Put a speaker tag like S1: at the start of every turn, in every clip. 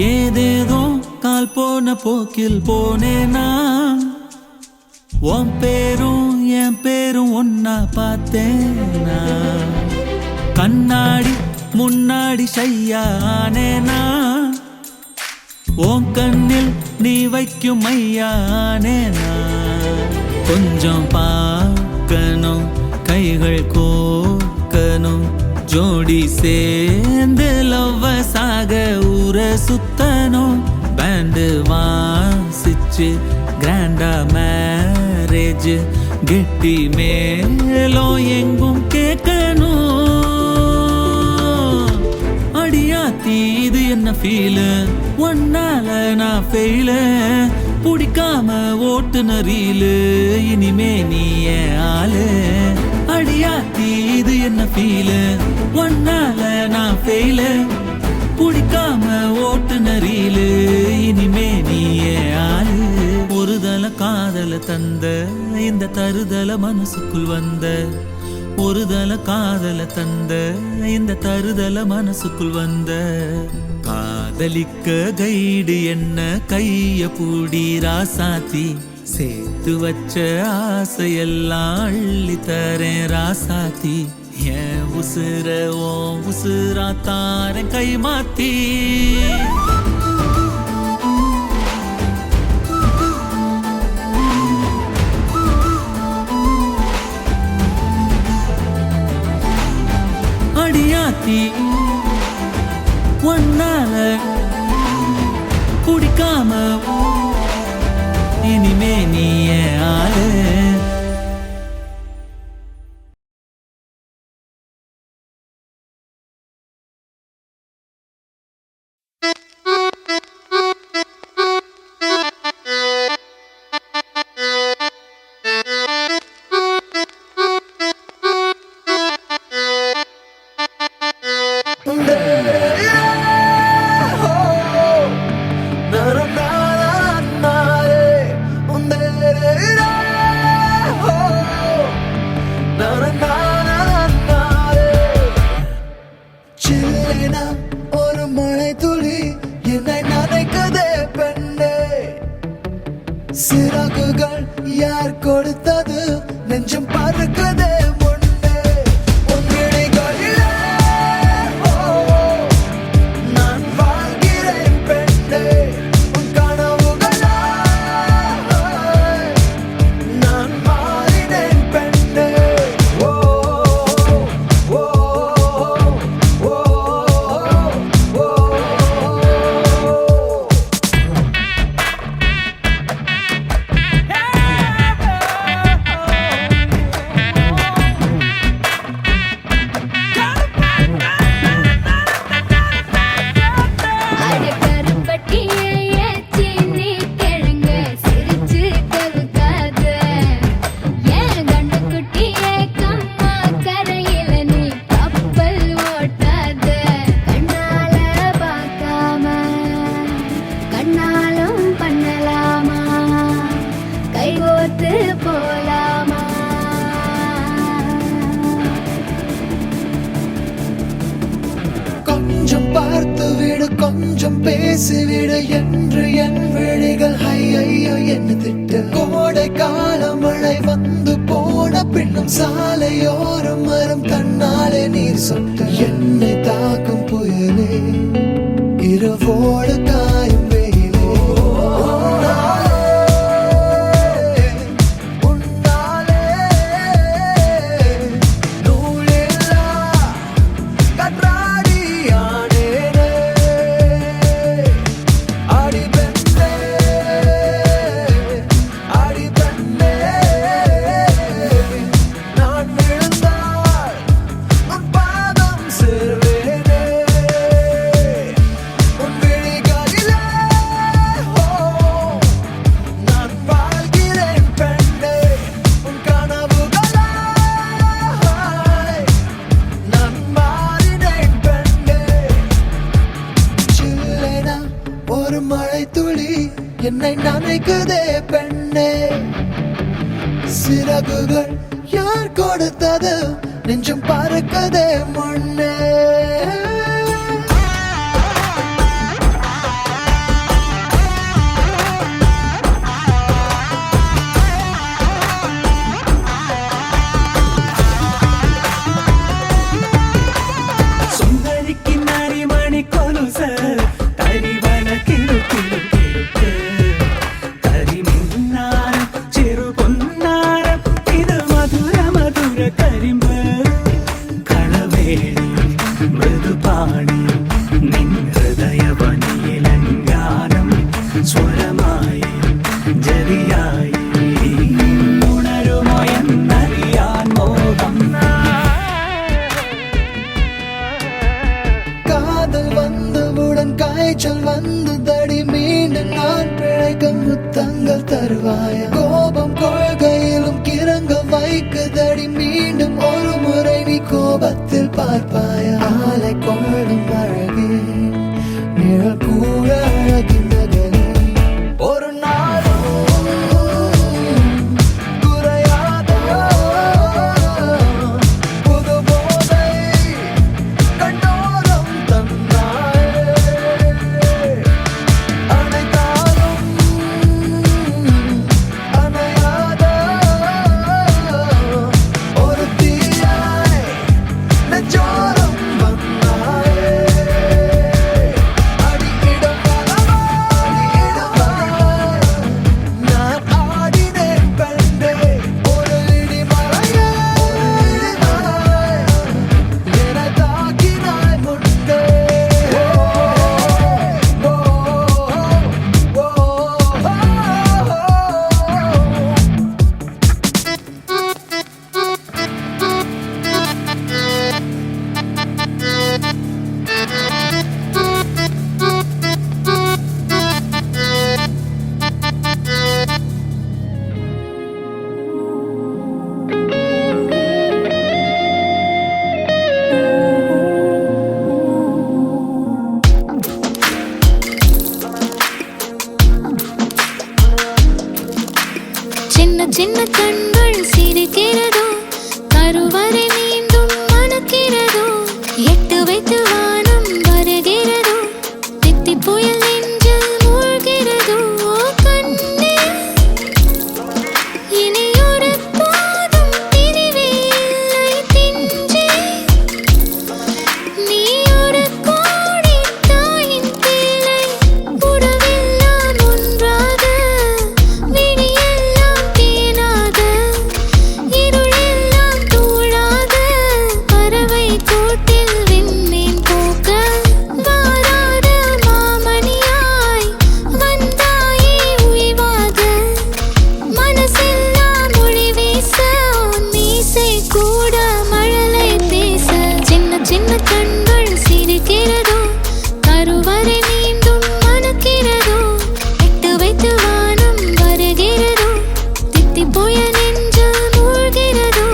S1: ஏதேதோ கால் போன போக்கில் போனேனா உன் பேரும் என் பேரும் ஒன்னா பார்த்தேனா கண்ணாடி முன்னாடி ஷையானேனா உன் கண்ணில் நீ வைக்கும் மையானேனா கொஞ்சம் பார்க்கணும் கைகள் கோக்கணும் ஜோடி சேர்ந்து லவ்வசாக ஊர சுத்தணும் பேண்டு வாசிச்சு கிராண்டா மேரேஜ் கெட்டி மேலும் எங்கும் கேட்கணும் அடியாத்தி இது என்ன ஃபீலு ஒன்னால நான் ஃபெயிலு பிடிக்காம ஓட்டுன ரீலு இனிமே நீ ஏன் ஆளு அடியாத்தி இது என்ன ஃபீலு ஒன்னால நான் ஃபெயிலு பிடிக்காம ஓட்டுன ரீலு இனிமே நீ ஏன் ஆளு ஒருதல காதல தந்த இந்த தருதல மனசுக்குள் வந்த ஒருதல காதல தந்த இந்த தருதல மனசுக்குள் வந்த காதலிக்க கைடு என்ன கைய பூடி ராசாத்தி சேர்த்து வச்ச ஆசையெல்லாம் அள்ளி தரேன் ராசாத்தி என் உசுர ஓ உசுரா தாரேன் கை மாத்தி அடியாத்தி ஒன்னால குடிக்காம இனிமே நீ ஆளு
S2: சிறகுகள் யார் கொடுத்தது நெஞ்சம் பறக்குதே முன்னே உன்னிடைகளிலே நான் வாழ்கிறேன் பெண்ணே உன் கனவுகளா நான் மாறினேன் பெண்ணே ஓ ஓ ஓ ஓ கொஞ்சம் பார்த்து விடு கொஞ்சம் பேசிவிடு என்று என் விழிகள் ஐயோ என்ன திட்டு கோடை கால மழை வந்து போன பின்னும் சாலையோரம் மரம் தன்னாலே நீர் சொட்டு என்னை தாக்கும் புயலே இரவோடு காயும் வெயிலே என்னை நினைக்குதே பெண்ணே சிறகுகள் யார் கொடுத்தது நெஞ்சம் பறக்குதே முன்னே மறைக்கும் முத்தங்கள் தருவாயா கோபம் கொள்கையிலும் கிறங்க வைக்குதடி மீண்டும் ஒரு முறை நீ கோபத்தில் பார்ப்பாயா ஆலை கொள்ளும் அழகே நிழல் கூட அழகின் நகரே ஒரு நாளும் குறையாத புது போதை கண்டோரம் தந்தாயே அனைத்தாலும் அணையாத ஒரு தீயாய் நெஞ்சோரம் வந்தாயே அடியிடம் நான் ஆடினேன் கண்டே ஒரு இடிமலையே என தாக்கினாய் முன்னே
S3: சின்ன சின்ன கண்கள் சிரிக்கிறதோ கருவறை மீண்டும் மணக்கிறதோ எட்டு வைத்து வானம் வருகிறதோ தித்தி புயல் நெஞ்சில் மூழ்கிறதோ கண்ணே இனி ஒரு போதும் பிரிவே இல்லை தின்றே நீ ஒரு கோடி தாயின் பிள்ளை உறவெல்லாம் ஒன்றாக விழியெல்லாம் தேனாக இருளெல்லாம் தூளாக பறவை கூட்டில் விண்மீன் போக்க வாராத மாமணியாய் வந்தாயே உய்வாக மனசெல்லாம் மொழி வீச உன் மீசை கூட மழலை பேச சின்ன சின்ன கண்கள் சிரிக்கிறதோ கருவறை மீண்டும் மணக்கிறதோ எட்டு வைத்து வானம் வருகிறதோ தித்தி புயல் நெஞ்சில் மூழ்கிறதோ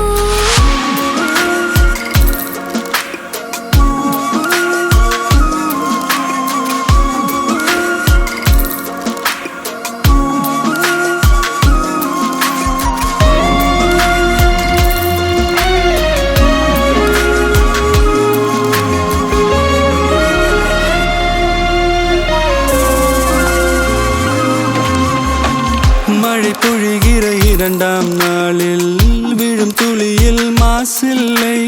S1: மழை பொழிகிற இரண்டாம் நாளில் விழும் துளியில் மாசில்லை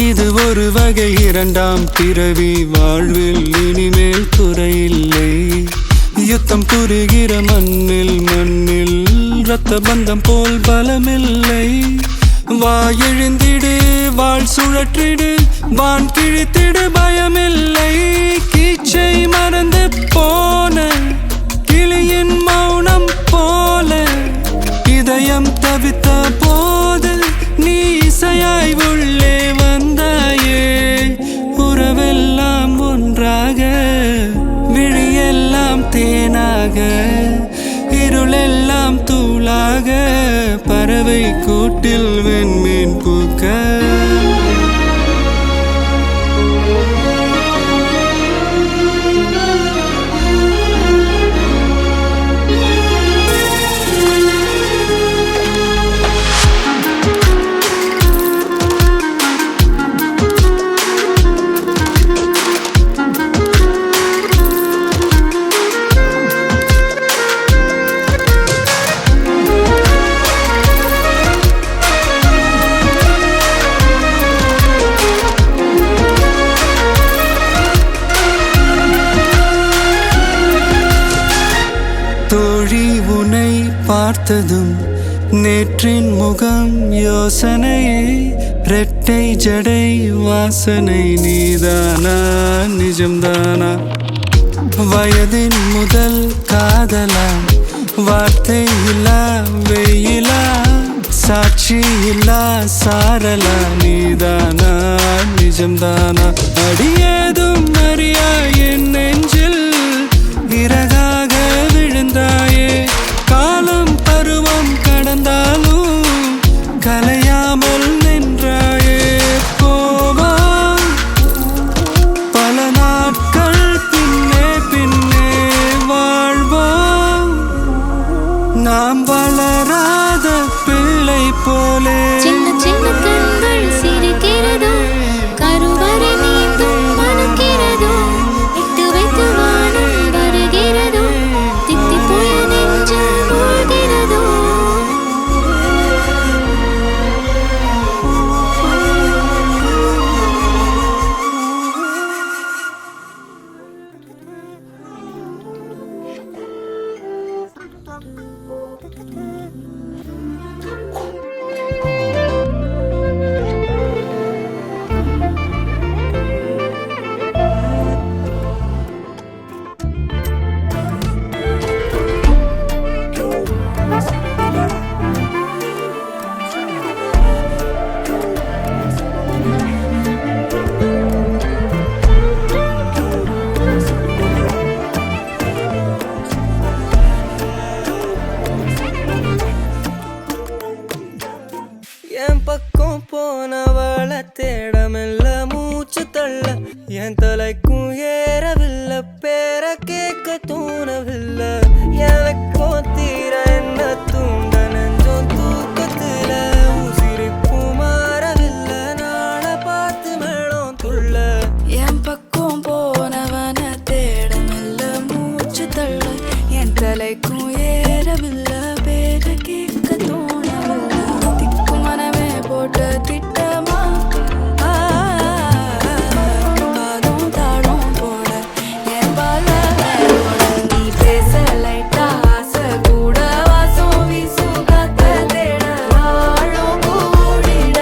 S1: இது ஒரு வகை இரண்டாம் பிறவி வாழ்வில் இனிமேல் குறையில்லை யுத்தம் புரிகிற மண்ணில் மண்ணில் இரத்த பந்தம் போல் பலமில்லை வா எழுந்திடு வாழ் சுழற்றிடு வான் கிழித்திடு பயமில்லை கீச்சை மறந்து போன கிளியின் மௌனம் போல இதயம் தவித்த போது நீ இசையாய் உள்ளே வந்தாயே உறவெல்லாம் ஒன்றாக விழியெல்லாம் தேனாக இருளெல்லாம் தூளாக பறவை கூட்டில் வெண்மீன் பூக்க தோழி உன்னை பார்த்ததும் நேற்றின் முகம் யோசனையே ரெட்டை ஜடை வாசனை நீதானா நிஜம்தானா வயதின் முதல் காதலா வார்த்தை இல்லா வெயிலா சாட்சி இல்லா சாரலா நீதானா நிஜம்தானா அடியேதும் அறியா என் நெஞ்சில் இறகாக விழுந்தா நாம் வளராத பிள்ளை போலே
S3: சின்ன சின்ன கண்கள் சிரிக்கிறதோ கருவறை மீண்டும் மணக்கிறதோ இட்டு வைத்து வானம் வருகிறதோ தித்தி போய நெஞ்சு மூழ்கிறதோ
S4: என் பக்கம் போனவள தேடமில்ல மூச்சு தள்ள என் தலைக்கும் ஏறவில்லை பேர கேட்க தோணவில்லை எனக்கும் தீர என்ன தூண்ட நெஞ்சோம் தூக்கத்துல உசிரிப்பும் மாறவில்லை நாளை பார்த்து மேளம் துள்ள
S5: என் பக்கம் போனவன தேடமில்ல மூச்சு தள்ள என் தலைக்கும் ஏறவில்லை பேர கேட்க தோணவில்லை திக்கு மனமே போட்ட திட்டமா பாதம் தாளம் போட என் பால நீ பேச லைட்டா ஆசை கூட வாசம் வீசும் காத்த தேட ஆழம் கூடிட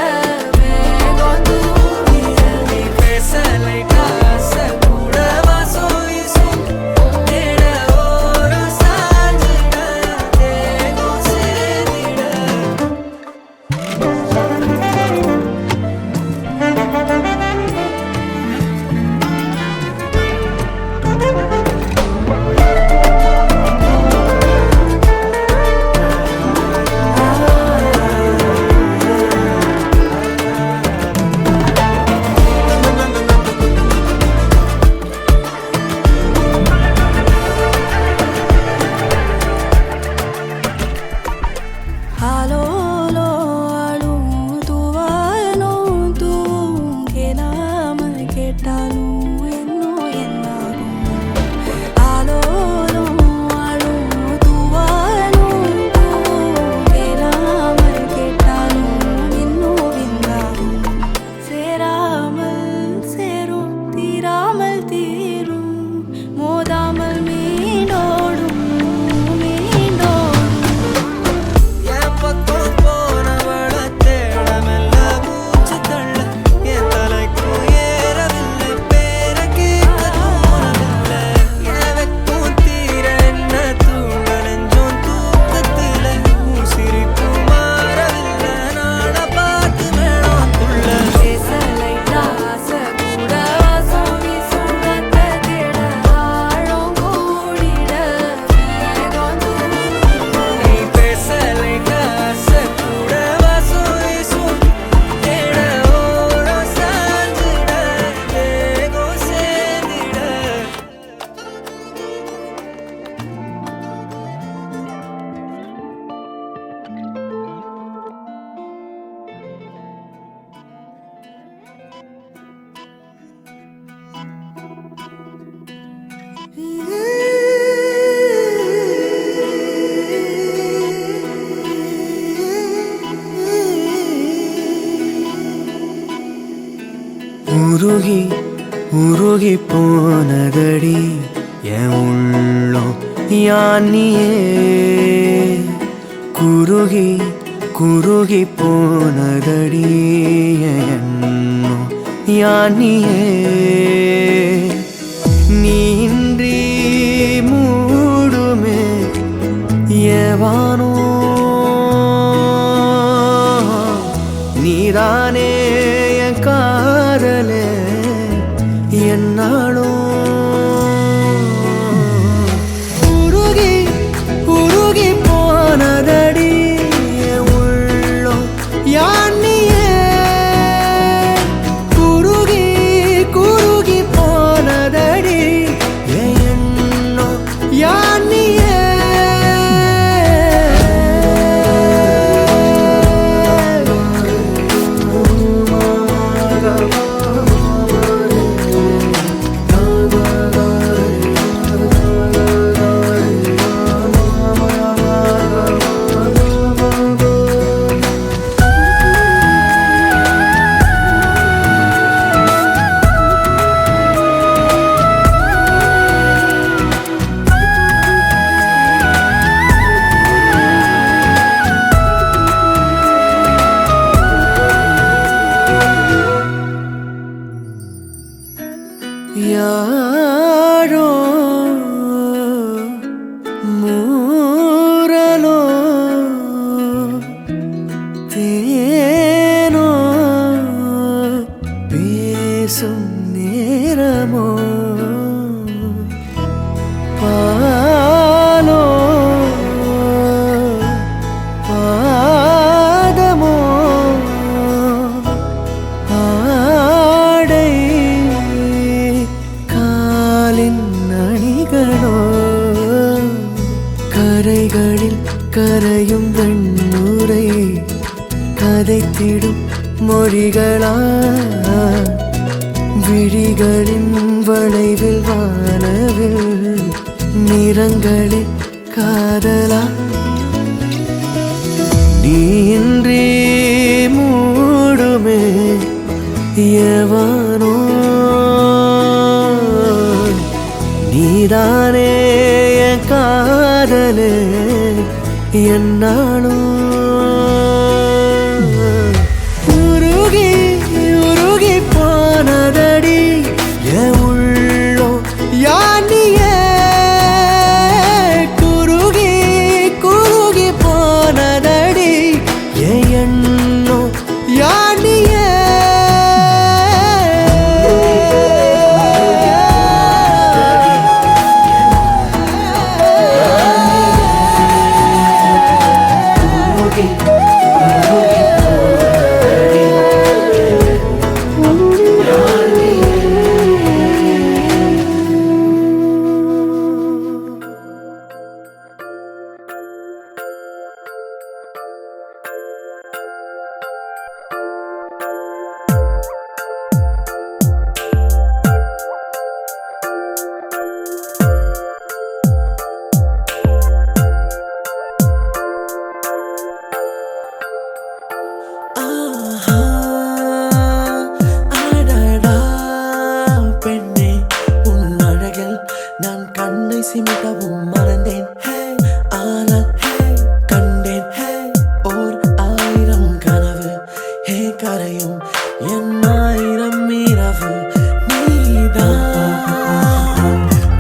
S5: மேகம் தூவிட
S4: நீ பேச லைட்டா ஆசை கூட வாசம் வீசும் தேட ஓரம் சாஞ்சிட தேகம் சேர்ந்திட
S5: ஆலோலோ ஆளும் தூவாலும் தூவும் கேளாமல் கேட்டாலும் இன்னும் என்னாகும் ஆலோலோ ஆளும் தூவாலும் தூவும் கேளாமல் கேட்டாலும் இன்னும் விந்தாகும் சேராமல் சேரும் தீராமல் தீரும் மோதாமல் மீண்டோடும் மீண்டோடும்
S4: என் பக்கம் போனவள தேடமில்ல மூச்சு தள்ள என் தலைக்கும் ஏறவில்லை பேர கேட்க தோணவில்லை எனக்கும் தீர என்ன தூண்ட நெஞ்சோம் தூக்கத்துல சிரிப்பு மாறவில்லை நாளை பார்த்து மேளம் துள்ள
S5: பேச லைட்டா ஆசை கூட வாசம் வீசும் காத்த தேட ஆழம் கூடிட மேகம் தூவிட
S4: நீ பேச லைட்டா ஆசை கூட வாசம் வீசும் தேட ஓரம் சாஞ்சிட தேகம் சேர்ந்திட
S1: உருகி உருகி போனதடி என் உள்ளம் யானியே குருகி குருகி போனதடி என் எண்ணம் யானியே நீன்றி மூடுமே ஏவானோ நீதானே என் காதலே என்னாலும் உருகி உருகி போனதடி என் உள்ளம் யானியே குருகி குருகி போனதடி என் எண்ணம் யானியே மூரலோ தேனோ பேசும் நேரமோ பாலோ பாதமோ ஆடை காலின் அணிகளோ கரைகளில் கரையும் வெண்ணுரை கதைத்திடும் மொழிகளா விழிகளின் வளைவில் வானவில் நிறங்களில் காதலா நீன்றி மூடுமே எவனோ நீதானே என் காதலே என்னாலும் உருகி உருகி போனதடி என் உள்ளோ யானியே குருகி குருகி போனதடி என் எண்ணோ யானியே அடடா பெண்ணே உன் அழகில் நான் கண்ணை சிமிட்டவும் மறந்தேன் ஆனால் கண்டேன் ஓர் ஆயிரம் கனவு கரையும் என் ஆயிரம் இரவு நீதான்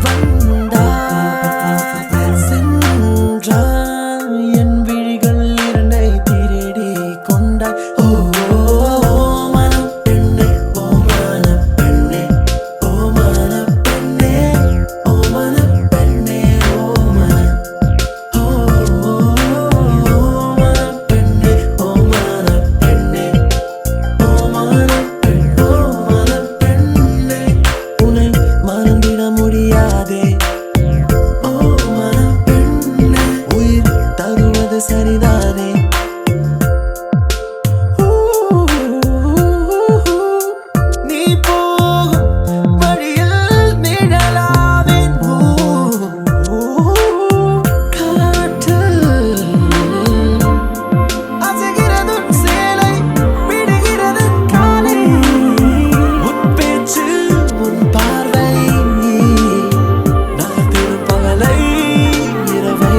S1: வந்தாய் சென்றாய் என் விழிகள் இரண்டை திருடி கொண்டாய் ஓ மனம் பெண்ணே ஓ மனம் பெண்ணே ஓ மனம் பெண்ணே ஓ மனம் பெண்ணே ஓ மனம் ஓ மனம் பெண்ணே ஓ மனம் பெண்ணே ஓ மனம் பெண்ணே உன்னை மறந்திட முடியாதே ஓ மனம் பெண்ணே உயிர் தருவது சரிதானே நீ போகும் வழியில் நிழலாவேன் காற்றில் அசைகிறது சேலை விடுகிறது காலை உன் பேச்சு உன் பார்வை நகர்த்திடும் பகலை இரவை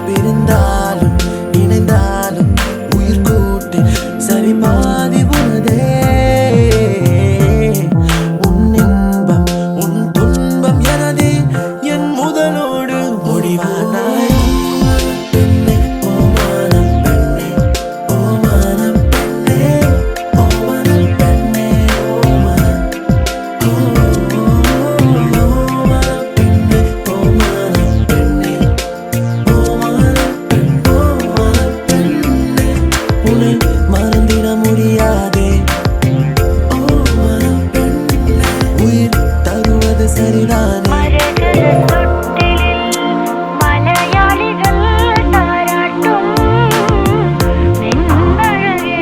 S1: பிரிந்தாலும் இணைந்தாலும் உயிர் கூட்டு சரி பாதி உனதே உன் இன்பம் உன் துன்பம் எனதே என் முதலோடு முடிவானாய் பெண்ணே ஓ மனம் பெண்ணே ஓ மனம் பெண்ணே ஓ மனம் பெண்ணே ஓ மனம் ஓ மனம் பெண்ணே ஓ மனம் பெண்ணே ஓ மனம் பெண்ணே உன்னை மறந்திட முடியாதே ஓ மனம் பெண்ணே உயிர் தருவது சரிதானே
S3: மரகத தொட்டிலில் மலையாளிகள் தாராட்டும் நின்னழகே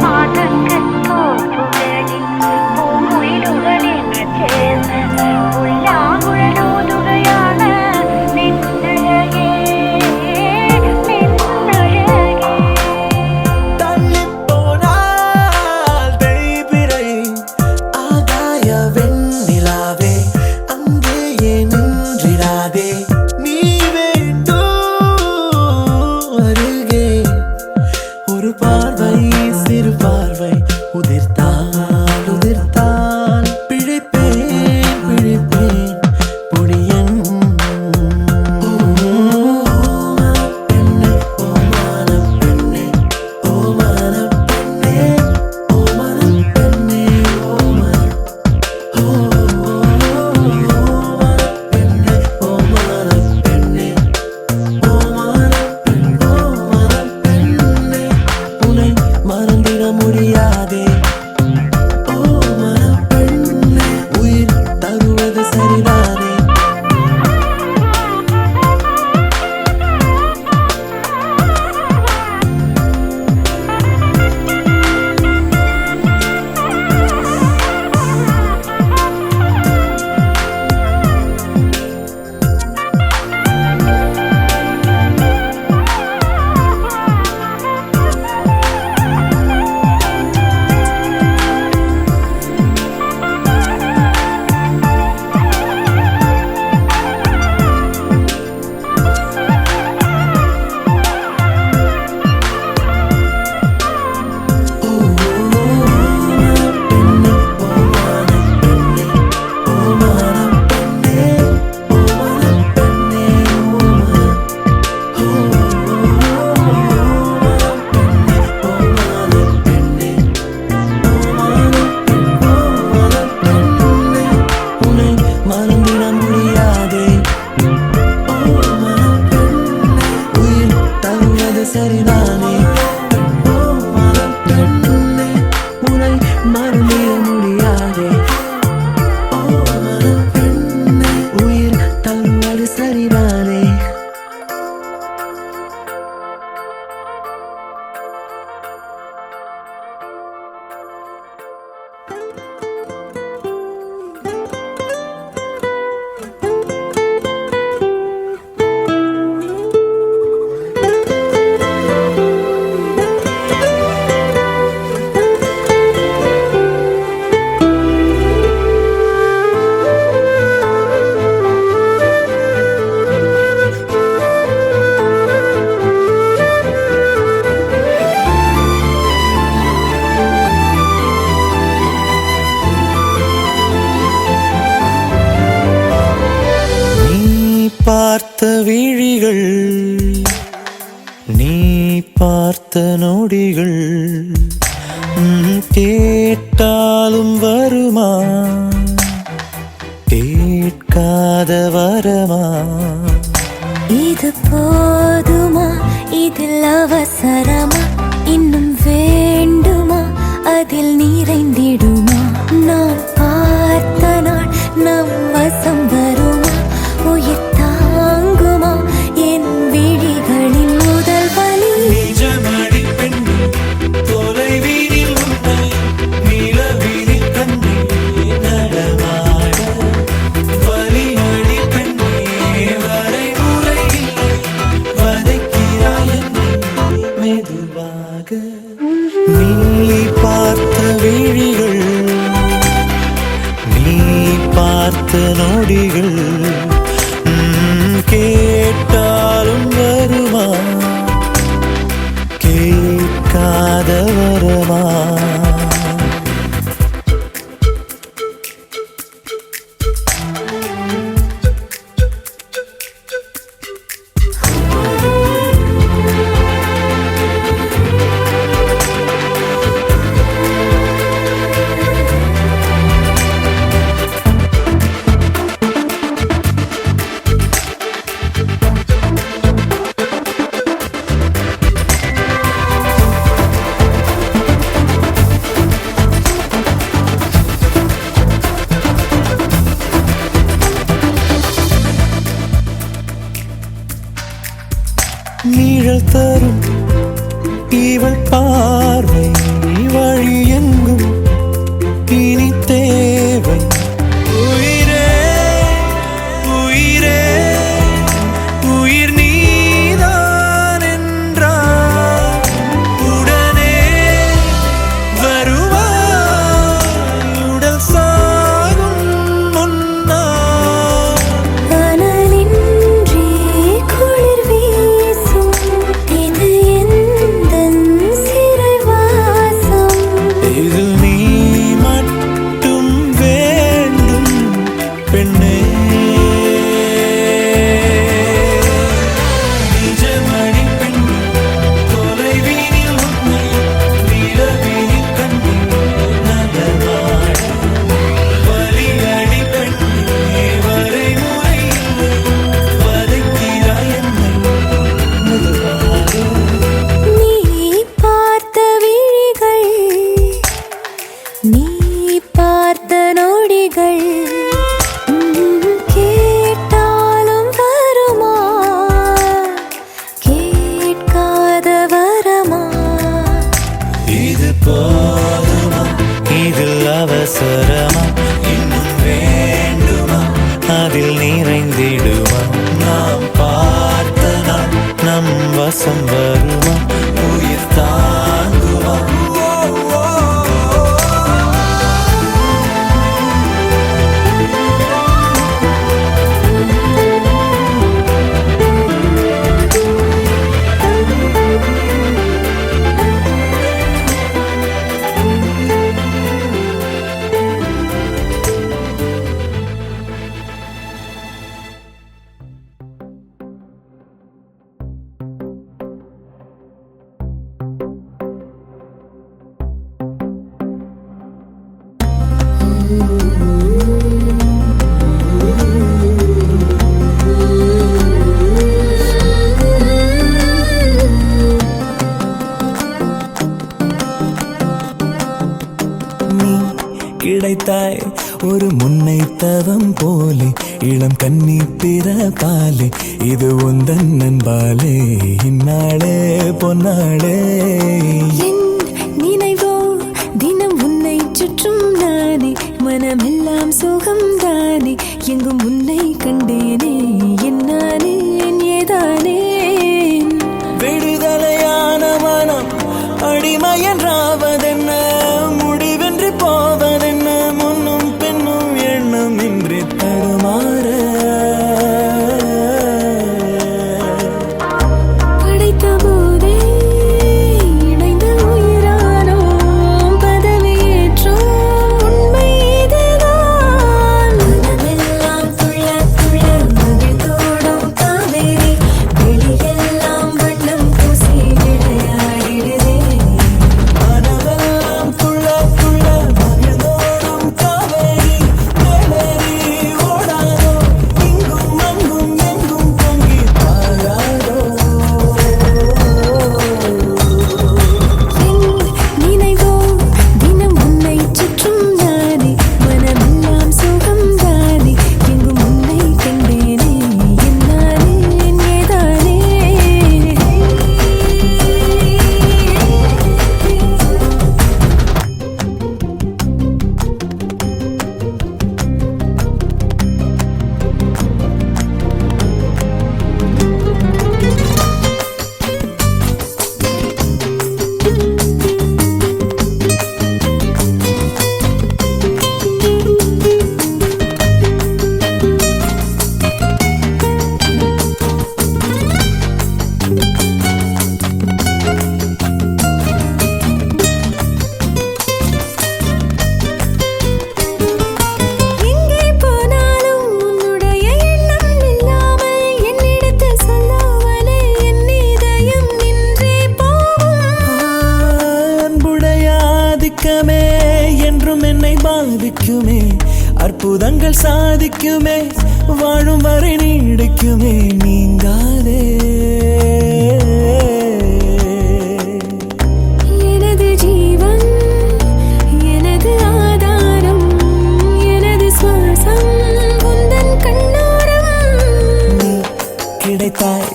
S3: மாதங்கத் தோப்புகளில் பூங்குயிலுகளின் சேர்ந்து புல்லாங்குழலூதுகையான நின்னழகே நின்னழகே
S2: தள்ளிப் போனால் தேய்பிறை ஆகாய வெண்ணிலாவே
S1: பார்த்த விழிகள், நீ பார்த்த நொடிகள், கேட்டாலும் வருமா, கேட்காத வரமா?
S5: இது போதுமா, இதில் அவசரமா, இன்னும் வேண்டுமா, அதில் நிறைந்திடுமா? நான் பார்த்த நாள் நம் வசம் வருமா, உயிர் தாங்குமா என் விழிகளின் முதல் வலி?
S1: நிஜமடி பெண்ணே, தொலைவீரில் உன்னை நிலவீரில் கண்ணே நடமாட. வலிமடி பெண்ணே, வரைமுறை இல்லை, வதைக்கிறாய் என்னை மெதுவாக. நீ பார்த்த விழிகள், நீ பார்த்த நொடிகள், கேட்டாலும் வருமா, கேட்காத வரமா? நிழல் தரும் இவள் பார்வை வழி எங்கும் இனி தேவை. உயிரே உயிரே உயிர் நீதான் என்றால் உடனே வருவாய் உடல் சாகும் முன்னால்.
S5: அனலின்றி குளிர் வீசும், இது எந்தன் சிறைவாசம்.
S1: இதில் நீ மட்டும் வேண்டும் பெண்ணே. நிஜமடி பெண்ணே, தொலைவீரில் உன்னை நிலவீரில் கண்ணே நடமாட. வலியடி பெண்ணே, வரைமுறை இல்லை, வதைக்கிறாய் என்னை மெதுவாக.
S5: நீ பார்த்த விழிகள், நீ பார்த்த நொடிகள், கேட்டாலும் வருமா, கேட்காத வரமா?
S1: இது போதுமா, இதில் அவசரமா, இன்னும் வேண்டுமா, அதில் நிறைந்திடுமா? நாம் பார்த்த நாள் நம் வசம் வருமா, உயிர் தாங்குமா?
S2: நீ கிடைத்தாய் ஒரு முன்னை தவம் போலே, இளம் கன்னி பிறப்பாலே, இது உந்தன் நண்பாலே, இந்நாளே பொன்னாளே.
S5: என் நினைவோ தினம் உன்னை சுற்றும் நானே, மனமெல்லாம் சுகம் தானே, எங்கும் உன்னை கண்டேனே, என்னானே ஏதானே.
S2: விடுதலையான மனம் அடிமை என்றாவதென்ன, முடிவென்று போவதென்ன, முன்னும் பின்னும் எண்ணம் இன்றி தடுமாற.
S5: படைத்த போதே இணைந்த உயிரானோம், பதவியேற்றோம், உண்மை இதுதான். மனமெல்லாம் துள்ள
S1: நினைக்குமே அற்புதங்கள் சாதிக்குமே வாழும் வரை நீடிக்குமே நீங்காதே
S5: எனது ஜீவன் எனது ஆதாரம் எனது சுவாசம் உந்தன் கண்ணோரம்
S1: நீ கிடைத்தாய்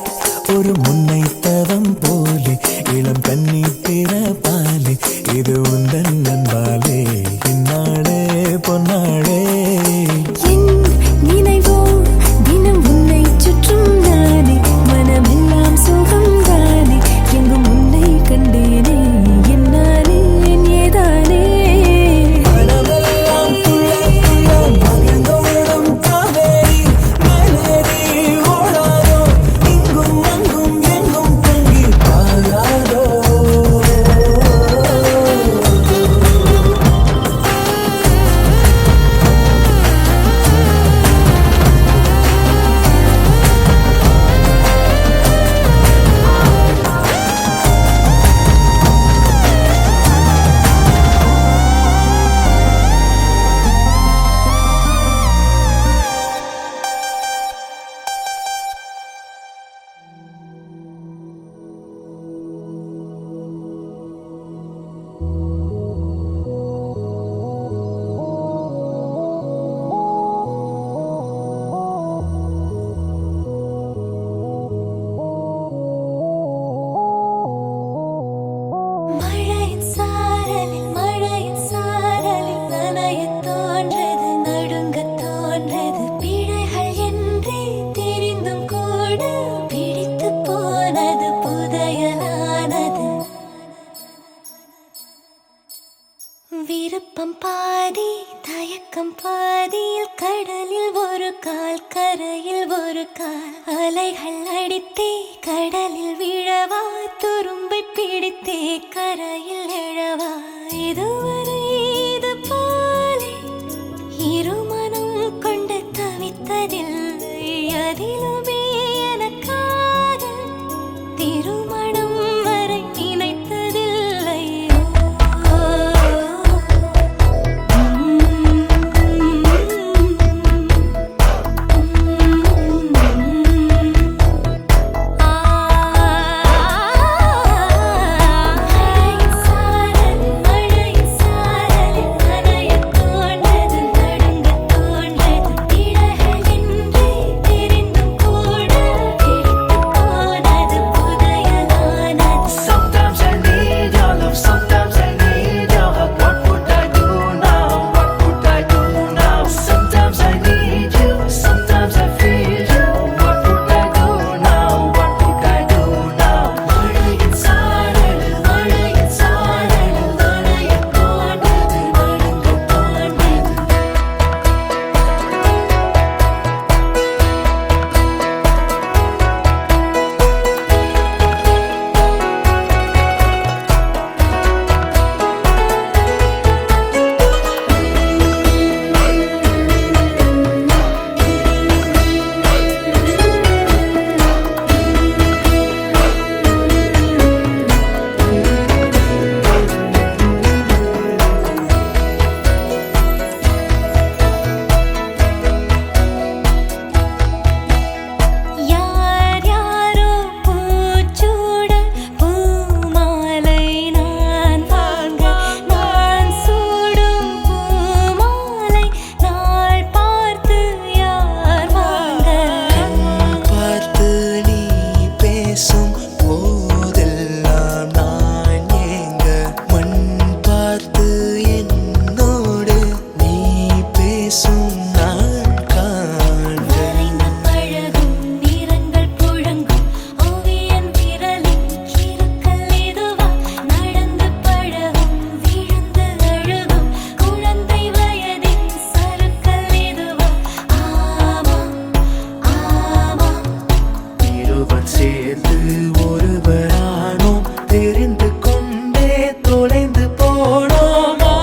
S1: ஒரு முன்னை தவம் போலே இளம் கன்னி பிறப்பாலே இது உந்தன் நண்பாலே இந்நாளே பொன்னாளே
S5: என் நினைவோ தினம் உன்னை சுற்றும் நானே மனமெல்லாம் சுகம் தானே எங்கும் உன்னை கண்டேனே என்னாலே என் ஏதானே
S1: மனமெல்லாம் துள்ள துள்ள மகிழ்ந்தோடும் காவேரி மேலேறி ஓடாதோ இங்கும் அங்கும் எங்கும் தங்கி பாயாதோ
S5: மழையின் சாரலில் நனையத் தோன்றது நடுங்கத் தோன்றது பிழைகள் என்றே தெரிந்தும் கூட பிடித்துப் போனது புதையலானது விருப்பம் பாதி தயக்கம் பாதியில் கடலில் ஒரு கால் கரையில் ஒரு கால் அலைகள் அடித்தே கடலில் விழவா துரும்பை பிடித்தே கரையில் எழவா இதுவரை இது போலே இருமனம் கொண்டு தவித்ததில்லை அதிலுமே எனக்காக திருமணம் வரை நினைத்ததில்லை மழையின் சாரலில் நனையத் தோன்றது நடுங்கத் தோன்றது பிழைகள் என்றே தெரிந்தும் கூட பிடித்துப் போனது புதையலானது
S2: Sometimes I need your love, sometimes I need your hug. What would I do now? What would I do now? Sometimes I need you, sometimes I feel you. What would I do now? What would I do now? மழையின் சாரலில் நனையத் தோன்றது நடுங்கத் தோன்றது
S5: யார் யாரோ பூச்சூட பூமாலை நான் வாங்க நான் சூடும் பூமாலை நாள் பார்த்து யார் வாங்க
S2: பார்த்து நீ பேசும் போதெல்லாம் நான் ஏங்க மண் பார்த்து என்னோடு நீ பேசும் நாள் காண்க
S5: வரைந்த பழகும் நிறங்கள் புழங்கும் ஓவியன் விரலின் கிறுக்கல் இதுவா நடந்து பழகும் விழுந்து அழுகும் குழந்தை வயதின் சறுக்கல் இதுவா ஆமா ஆமா
S2: இருவர் சேர்ந்து ஒருவரானோம் தெரிந்து கொண்டே தொலைந்து போனோமா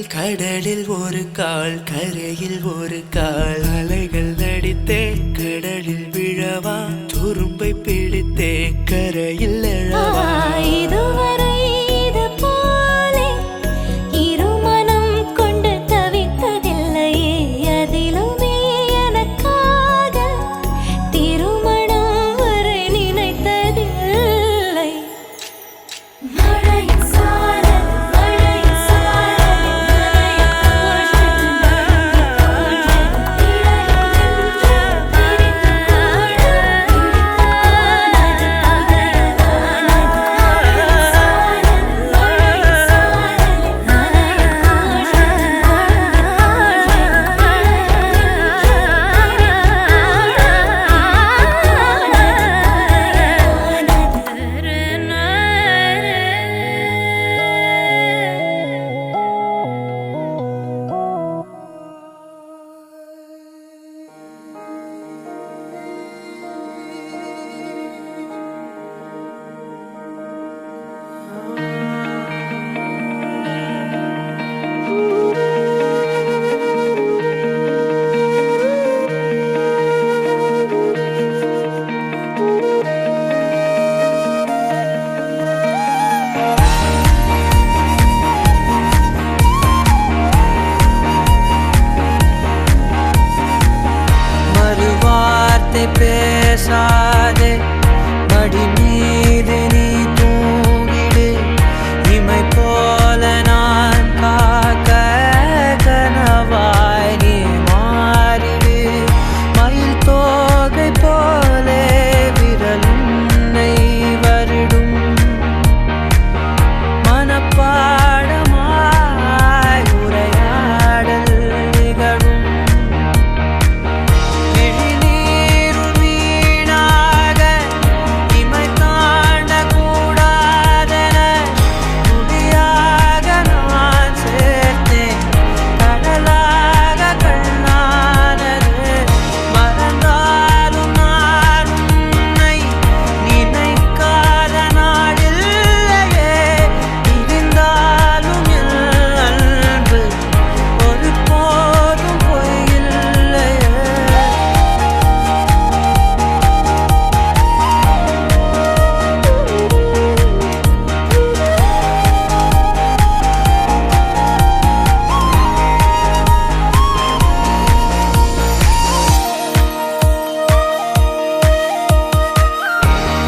S1: கடலில் ஒரு கால் கரையில் ஒரு கால் அலைகள் அடித்தே கடலில் விழவா துரும்பை பிடித்தே கரையில் எழவா
S5: இதுவரை இது போலே இருமனம் கொண்டு தவித்ததில்லையே அதிலுமே எனக்காக திருமணம் வரை நினைத்ததில்லை மழையின் சாரல் மழையின் சாரல்
S4: மறுவார்த்தை பேசாதே மடி மீது நீ தூங்கிடு இமை போல நான் காக்க கனவாய் நீ மாறிடு மயில் தோகை போலே விரலுன்னை வருடும் மனப்பாடமாய் உரையாடல் நிகழும் விழிநீருள் வீணாக இமை தாண்டக்கூடாதென முடியாக நான் சேர்த்தேன் கடலாக கண்ணானது மறந்தாலும் நான் உன்னை நினைக்காத நாளில்லையே இருந்தாலும் என் அன்பு ஒரு போதும் பொய்யில்லையே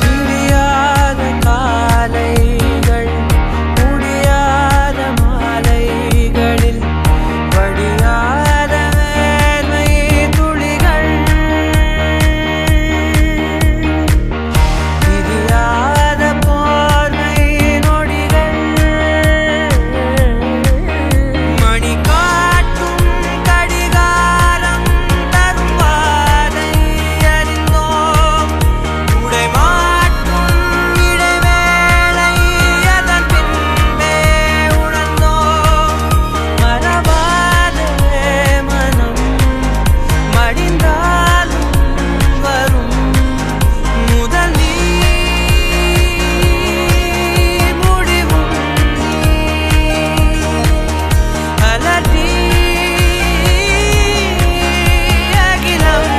S4: விடியாத காலைகள் முடியாத மாலைகளில் வடியாத வேர்வை துளிகள் விரியாத போர்வை நொடிகள் மணி காட்டும் கடிகாரம் தரும் வாதை அறிந்தோம் உடை மாட்டும் இடைவேளை அதன் பின்பே உணர்ந்தோம் மறவாதே மனம் மடிந்தாலும் வரும் முதல் நீ முடிவும் அலறி அகிலம்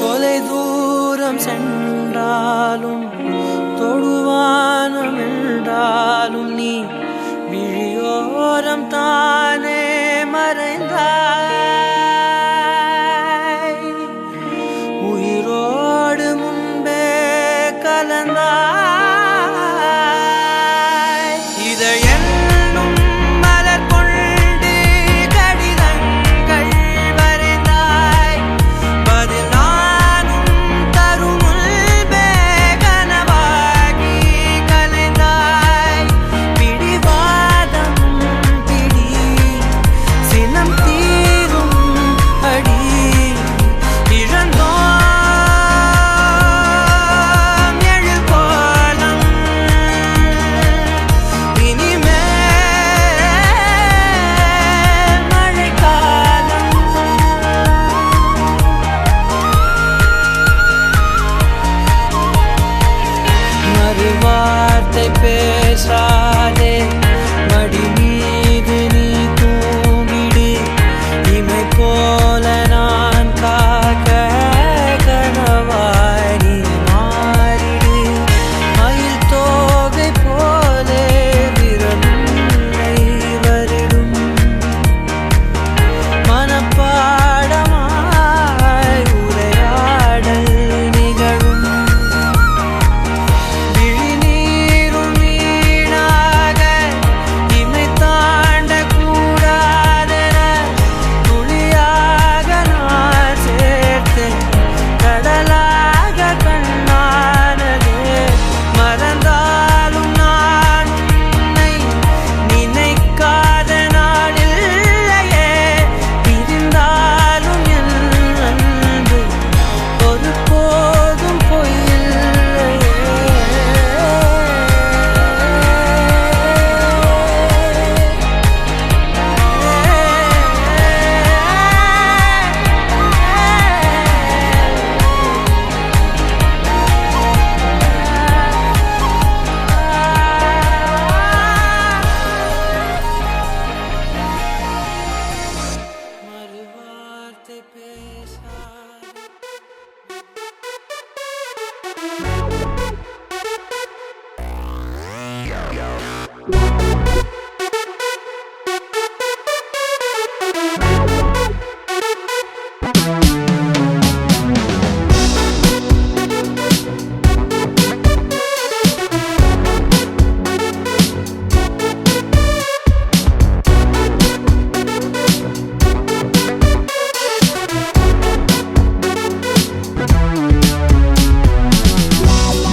S4: தொலை தூரம் சென்றாலும் தொடுவானம் என்றாலும் நீ விழியோரம் தானே மறைந்தாய் உயிரோடு முன்பே கலந்தாய் இதை என்னும் மலர் கொண்டு கடிதங்கள் வரைந்தாய் பதில் நானும் தரும் முன்பே கனவாகி கலைந்தாய் பிடிவாதம் பிடி சினம் தீரும் அடி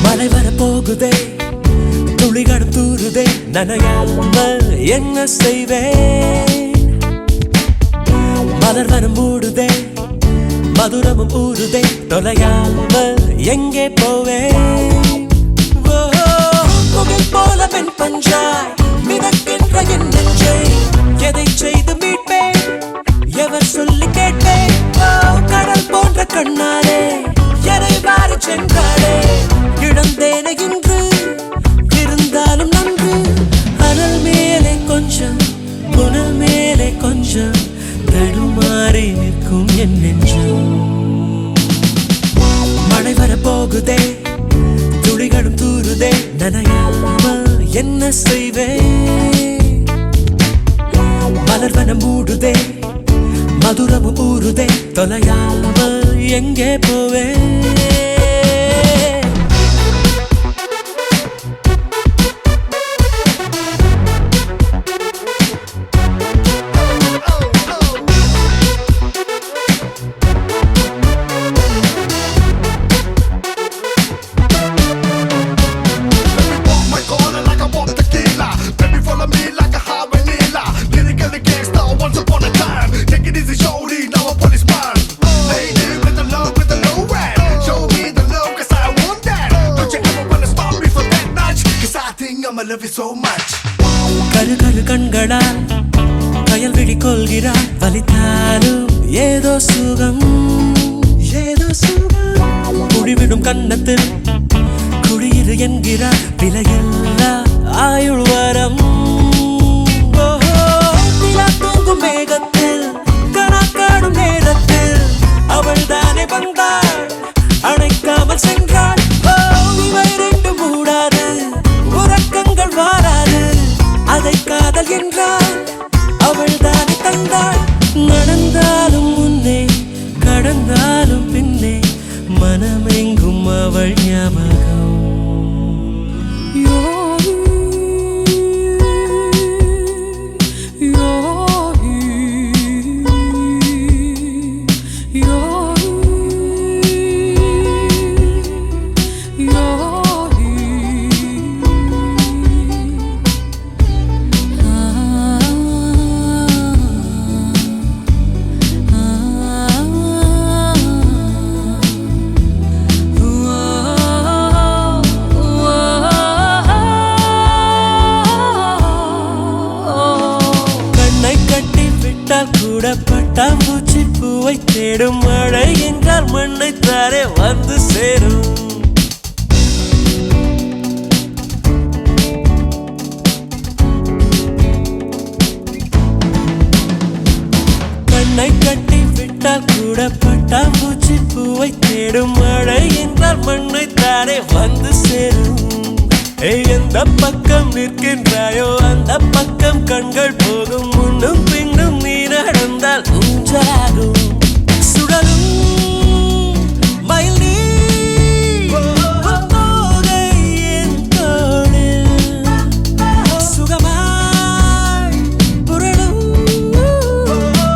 S1: மழை வர போகுதே, துளிகளும் தூருதே, நனையாமல் என்ன செய்வேன்? மலர் வனம் மூடுதே, மதுரமும் ஊறுதே, தொலையாமல் எங்கே போவேன்? ஓ, முகில் போல பெண் பஞ்சாய் மிதக்கின்ற என் நெஞ்சை எதை செய்து மீட்பேன்? எவர் சொல்லி கேட்பேன்? ஓ, கடல் போன்ற கண்ணாலே எதை வாரி சென்றாளே, இழந்தேனே இன்று இருந்தாலும் நன்று. அனல் மேலே கொஞ்சம், புனல் மேலே கொஞ்சம், தடுமாறி நிற்கும் என் நெஞ்சம். மழை வர போகுதே, துளிகளும் தூருதே, நனையாமல் என்ன செய்வேன்? மலர் வனம் மூடுதே, மதுரமும் ஊறுதே, தொலையாமல் எங்கே போவேன்?
S6: My corner like I want tequila. Baby, follow me like a high vanilla. Lyrically gangsta once upon a time. Take it easy, shorty, now a policeman. Lady with the love, with the low rap. Show me the love, cause I want that. Don't you ever wanna stop me for that notch? Cause I think I'ma love you so much.
S1: கரு கரு கண்களால் கயல் விழி கொள்கிறாள், வலித்தாலும் ஏதோ சுகம், ஏதோ சுகம். குழிவிடும் கன்னத்தில் குடியிரு என்கிறார், விலையில்லா ஆயுள் வரம். நிலா தூங்கும் மேகத்தில் கணக்காடும் நேரத்தில் அவள் தானே வந்தாள், அணைக்காமல் சென்றாள். இவை ரெண்டு மூடாது, உறக்கங்கள் வாராது, அதை காதல் என்றாள், அவள் தானே தந்தாள். நடந்தாலும் முன்னே, கடந்தாலும் பின்னே, மனமெங்கும் அவள் ஞாபகம். கூட பட்டாம்பூச்சி பூவை தேடும், மழை என்றால் மண்ணை தாரே வந்து சேரும். கண்ணை கட்டி விட்டால் கூட பட்டாம்பூச்சி பூவை தேடும், மழை என்றால் மண்ணை தாரே வந்து சேரும். எந்த பக்கம் நிற்கின்றாயோ அந்த பக்கம் கண்கள் போகும், முன்னும் பின்னும் நீ நடந்தால் ஊஞ்சாகும். சுடலும் மயில் நீ தோகை என் தோளில் சுகமாய் புரளும்,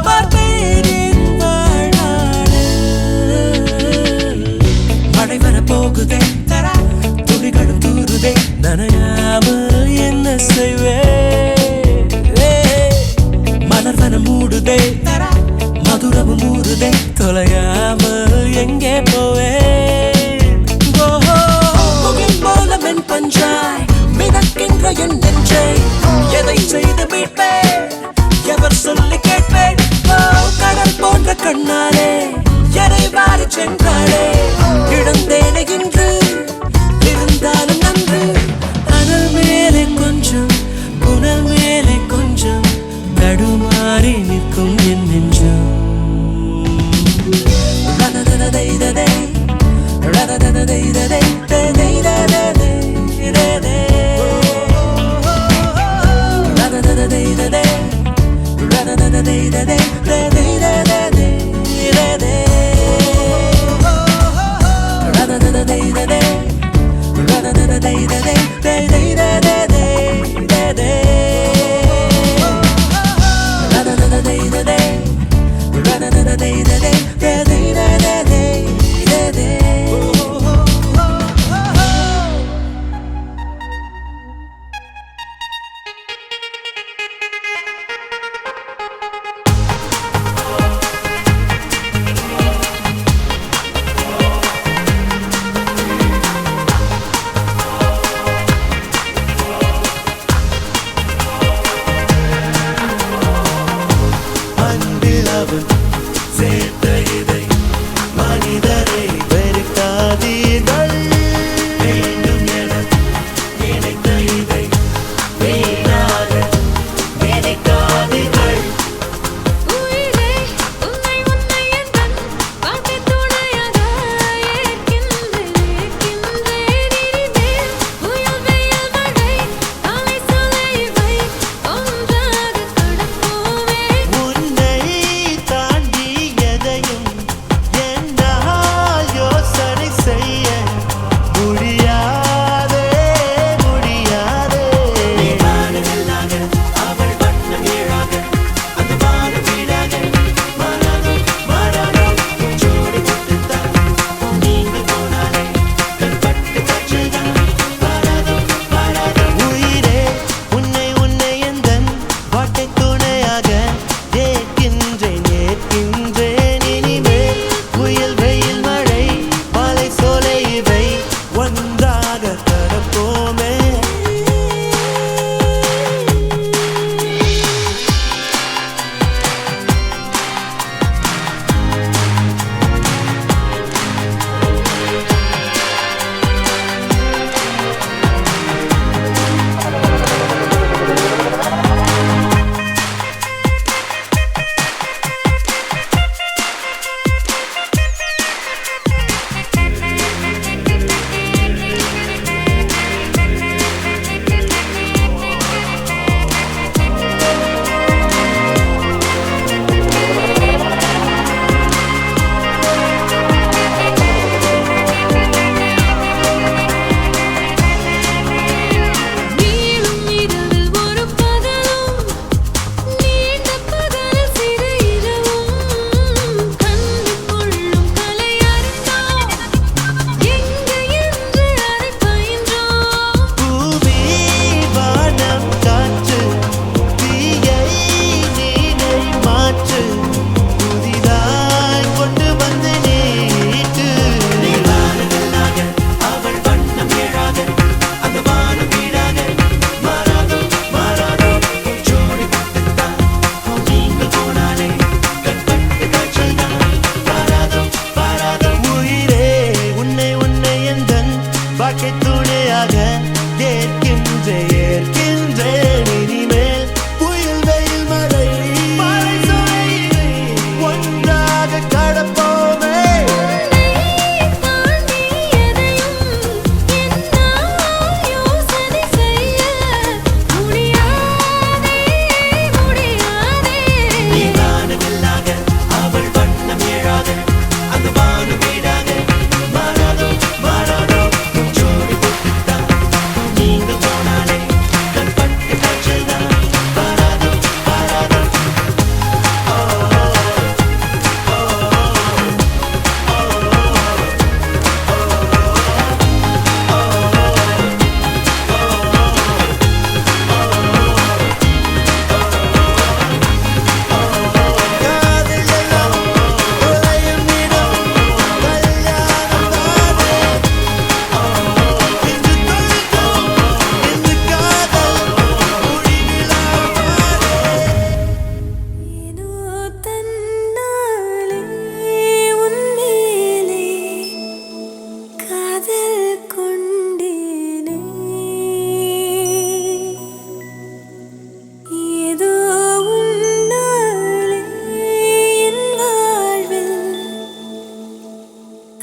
S1: பார்ப்பேன் என் வாழ்நாளில். மழை வர போகுதே, துளிகளும் தூருதே, நனையாமல் என்ன செய்வேன்? மலர் வனம் மூடுதே, மதுரமும் ஊறுதே, தொலையாமல் எங்கே போவேன்? முகில் போல மென் பஞ்சாய் மிதக்கின்ற என் நெஞ்சை எதை செய்து மீட்பேன்? எவர் சொல்லி கேட்பேன்? கடல் போன்ற கண்ணாலே எதை வாரி சென்றாளே, இழந்தேனே இன்று இருந்தாலும் நன்று. அனல் மேலே கொஞ்சம், புனல் மேலே கொஞ்சம், தடுமாறி நிற்கும் என் நெஞ்சம். ரததததைததை, ரததததைததை, ததைதததை, ரதததை.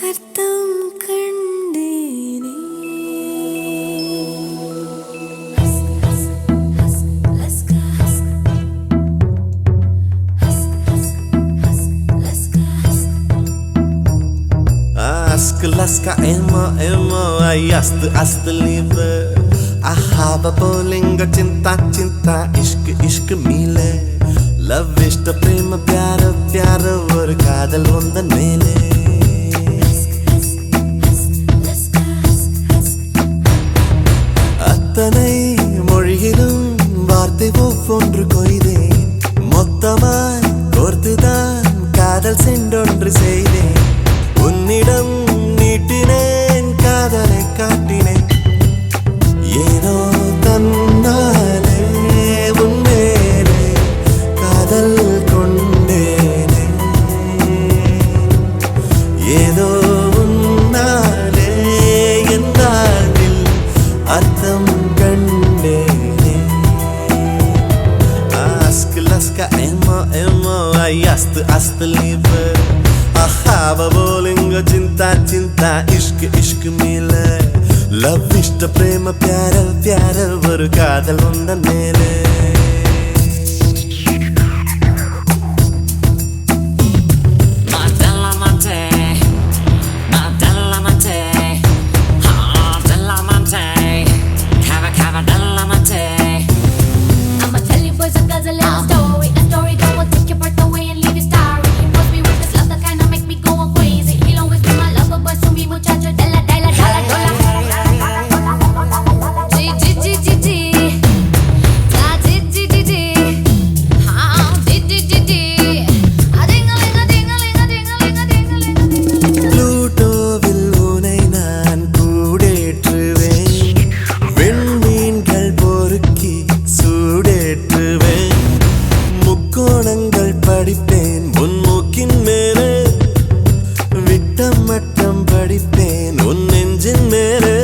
S5: அர்த்தம் கண்டேனே
S1: Laska emo emo ay ast liebe ahaba bolinga cinta cinta ishq mile love ishta prema pyara pyara or kaadal ondan mele attanai mozhiyilum vaarthai ovvondru koidhen mottamai korthudan kaadal sendondru seidhen உன்னிடம் நீட்டினேன் காதலை காட்டினேன் ஏதோ தன்னாலே உன்மேலே காதல் கொண்டேனே ஏதோ உன்னாலே என் வாழ்வில் அர்த்தம் கண்டேனே Ask laska emo emo ay ast liebe ahava bolinga cinta cinta ishq mile love ishta prema pyara pyara or kaadal ondan mele
S5: I'ma tell you boys a little story, a story that will take your breath away and leave you starry. He was me with this love that kinda make me go crazy. He'll always be my lover, but soon we muchacho de la dollar. G G G G G, da G G G G, ha G G G G, a dingaling a dingaling a dingaling a dingaling a dingaling.
S1: Plutoவில் உனை நான் கூடேற்றுவேன் விண்மீன்கள் பொறுக்கி சூடேற்றுவேன் முக்கோணங்கள் படிப்பேன் முன்மூக்கின் மேலே விட்டம் மட்டம் படிப்பேன் உன் நெஞ்சின் மேலே